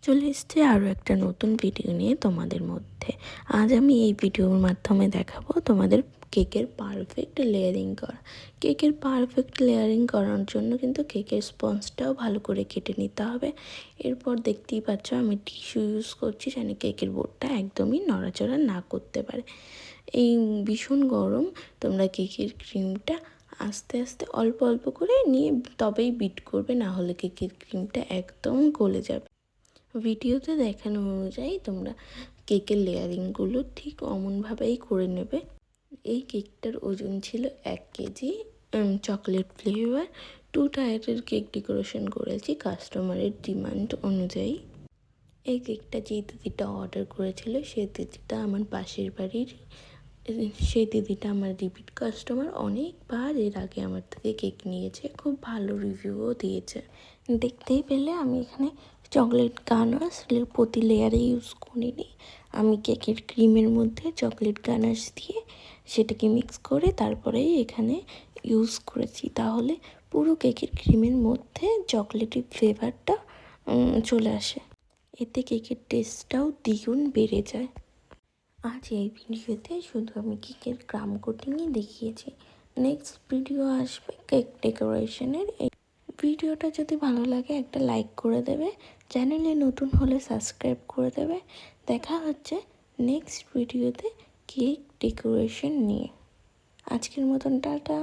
চলে এসছে আরও একটা নতুন ভিডিও নিয়ে তোমাদের মধ্যে। আজ আমি এই ভিডিওর মাধ্যমে দেখাবো তোমাদের কেকের পারফেক্ট লেয়ারিং করা। কেকের পারফেক্ট লেয়ারিং করার জন্য কিন্তু কেকের স্পঞ্জটাও ভালো করে কেটে নিতে হবে। এরপর দেখতেই পাচ্ছ আমি টিস্যু ইউজ করছি যেন কেকের বোর্ডটা একদমই নড়াচড়া না করতে পারে। এই ভীষণ গরম, তোমরা কেকের ক্রিমটা আস্তে আস্তে অল্প অল্প করে নিয়ে তবেই বিট করবে, না হলে কেকের ক্রিমটা একদম গলে যাবে। ভিডিওতে দেখানো অনুযায়ী তোমরা কেকের লেয়ারিংগুলো ঠিক অমনভাবেই করে নেবে। এই কেকটার ওজন ছিল 1 কেজি। চকলেট ফ্লেভার 2 টায়ারের কেক ডেকোরেশন করেছি কাস্টমারের ডিমান্ড অনুযায়ী। এই কেকটা যে দিদিটা অর্ডার করেছিল সেই দিদিটা আমার পাশের বাড়ির, সেই দিদিটা আমার রিপিট কাস্টমার। অনেকবার এর আগে আমার থেকে কেক নিয়েছে, খুব ভালো রিভিউও দিয়েছে। দেখতেই পেলে আমি এখানে চকলেট গানাশ প্রতি লেয়ারে ইউজ করিনি। আমি কেকের ক্রিমের মধ্যে চকলেট গানাশ দিয়ে সেটাকে মিক্স করে তারপরেই এখানে ইউজ করেছি, তাহলে পুরো কেকের ক্রিমের মধ্যে চকলেটের ফ্লেভারটা চলে আসে। এতে কেকের টেস্টটাও দ্বিগুণ বেড়ে যায়। আজ এই ভিডিওতে শুধু আমি কেকের ক্রাম কোটিংই দেখিয়েছি। নেক্সট ভিডিও আসবে কেক ডেকোরেশনের। এই ভিডিওটা যদি ভালো লাগে একটা লাইক করে দেবে, চ্যানেলে নতুন হলে সাবস্ক্রাইব করে দেবে। দেখা হচ্ছে নেক্সট ভিডিওতে কেক ডেকোরেশন নিয়ে। আজকের মতন টাটা।